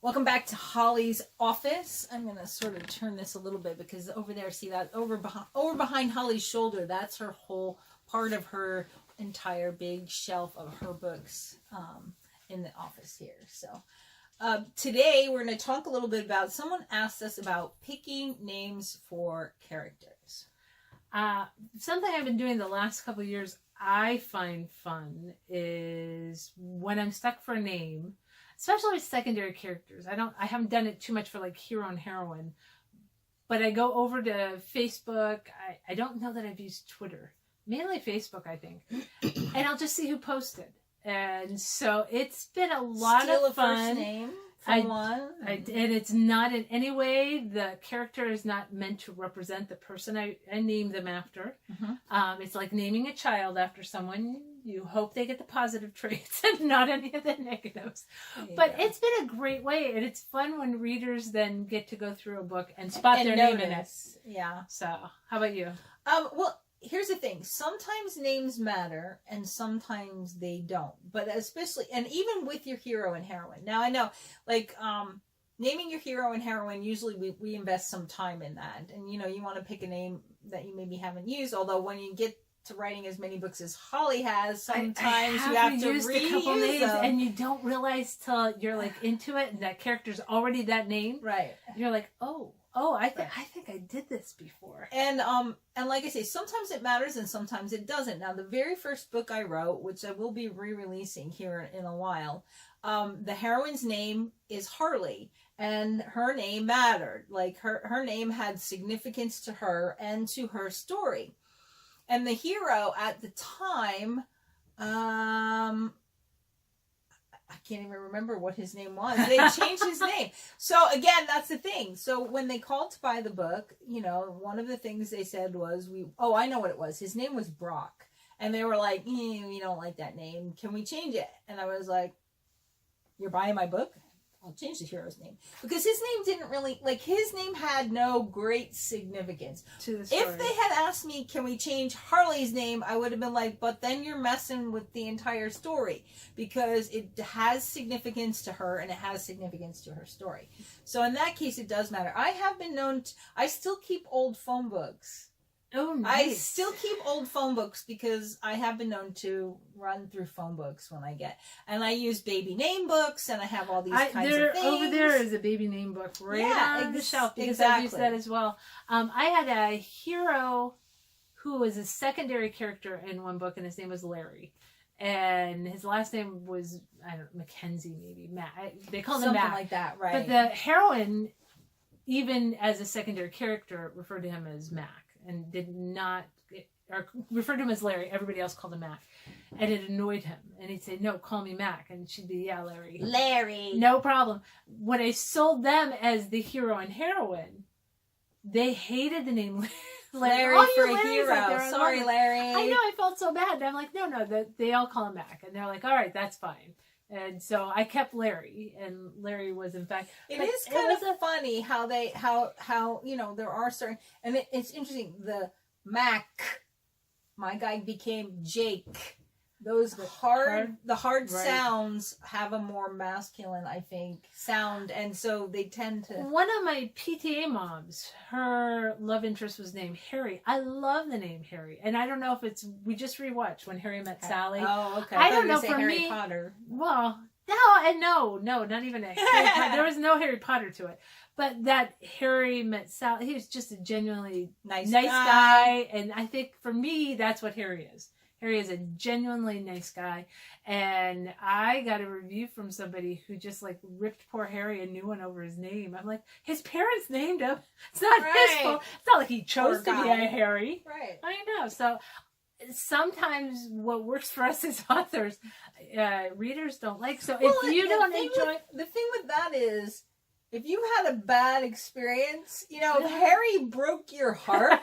Welcome back to Holly's office. I'm going to sort of turn this a little bit because over there, see that over behind Holly's shoulder, that's her whole part of her entire big shelf of her books in the office here. So today we're going to talk a little bit about, someone asked us about picking names for characters. Something I've been doing the last couple of years I find fun is when I'm stuck for a name, especially with secondary characters. I haven't done it too much for like hero and heroine, but I go over to Facebook. I don't know that I've used Twitter, mainly Facebook, I think, and I'll just see who posted. And so it's been a lot of fun. First name from one. And it's not in any way, the character is not meant to represent the person I named them after. Mm-hmm. It's like naming a child after someone. You hope they get the positive traits and not any of the negatives. But it's been a great way, and it's fun when readers then get to go through a book and spot their name in it. Yeah. So, how about you? Well, here's the thing. Sometimes names matter, and sometimes they don't. But especially, and even with your hero and heroine. Now, I know, like, naming your hero and heroine, usually we invest some time in that. And, you know, you want to pick a name that you maybe haven't used. Although, when you get to writing as many books as Holly has, sometimes you have to reuse a couple names them. And you don't realize till you're like into it and that character's already that name. Right. You're like, I think I did this before. And like I say, sometimes it matters and sometimes it doesn't. Now, the very first book I wrote, which I will be re-releasing here in a while, the heroine's name is Harley, and her name mattered. Like her name had significance to her and to her story. And the hero at the time, I can't even remember what his name was. They changed his name. So again, that's the thing. So when they called to buy the book, you know, one of the things they said was, I know what it was. His name was Brock. And they were like, we don't like that name. Can we change it? And I was like, you're buying my book? I'll change the hero's name. Because his name didn't really, like, his name had no great significance. To the story. If they had asked me, can we change Harley's name, I would have been like, but then you're messing with the entire story. Because it has significance to her and it has significance to her story. So in that case, it does matter. I have been known to, I still keep old phone books. Oh, nice. I still keep old phone books because I have been known to run through phone books when I get, and I use baby name books, and I have all these kinds of things. Over there is a baby name book on the shelf because I've used that as well. I had a hero who was a secondary character in one book, and his name was Larry. And his last name was, I don't know, Mackenzie, maybe. Matt. They called him Matt. Something like that, right. But the heroine, even as a secondary character, referred to him as Mac. And did not, or referred to him as Larry. Everybody else called him Mac. And it annoyed him. And he'd say, no, call me Mac. And she'd be, yeah, Larry. Larry. No problem. When I sold them as the hero and heroine, they hated the name Larry for a hero. Sorry, Larry. I know, I felt so bad. And I'm like, no, they all call him Mac. And they're like, all right, that's fine. And so I kept Larry, and Larry was in fact. It is kind of funny how you know, there are certain, and it's interesting. The Mac, my guy became Jake. Those hard right. Sounds have a more masculine, I think, sound, and so they tend to. One of my PTA moms, her love interest was named Harry. I love the name Harry, and I don't know if it's, we just rewatched When Harry Met Sally. Oh, okay. I don't know, for Harry me, Potter. Well, no, not even a Harry Potter. There was no Harry Potter to it. But that Harry Met Sally, he was just a genuinely nice guy, and I think for me, that's what Harry is. Harry is a genuinely nice guy, and I got a review from somebody who just like ripped poor Harry a new one over his name. I'm like, his parents named him. It's not his fault. It's not like he chose to be a Harry. Right. I know. So sometimes what works for us as authors, readers don't like. So if you don't enjoy, the thing with that is, if you had a bad experience, you know, if Harry broke your heart,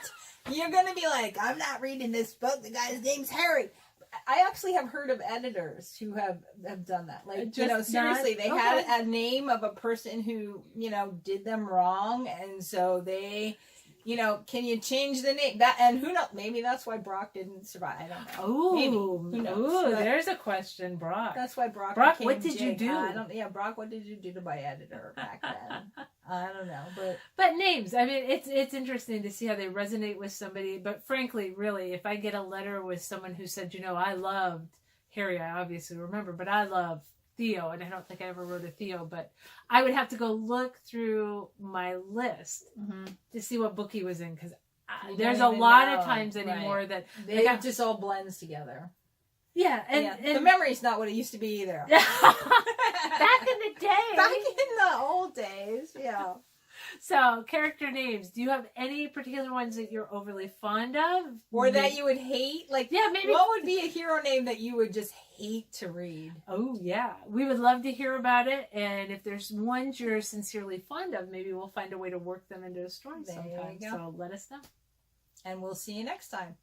you're going to be like, I'm not reading this book. The guy's name's Harry. I actually have heard of editors who have done that. Like, you know, seriously, they had a name of a person who, you know, did them wrong. And so they you know, can you change the name? That, and who knows? Maybe that's why Brock didn't survive. I don't know. Oh, maybe. Who knows? Ooh, there's a question, Brock. That's why Brock. Brock, what did you do? Brock, what did you do to my editor back then? I don't know, but names. I mean, it's interesting to see how they resonate with somebody. But frankly, really, if I get a letter with someone who said, you know, I loved Harry, I obviously remember, but I love Theo, and I don't think I ever wrote a Theo, but I would have to go look through my list to see what book he was in, because there's a lot of times anymore that it just all blends together. Yeah, and the memory's not what it used to be either. Back in the day. Back in the old days, yeah. So, character names. Do you have any particular ones that you're overly fond of? Or that you would hate? Like, yeah, maybe. What would be a hero name that you would just hate to read? Oh, yeah. We would love to hear about it. And if there's ones you're sincerely fond of, maybe we'll find a way to work them into a story sometime. So, let us know. And we'll see you next time.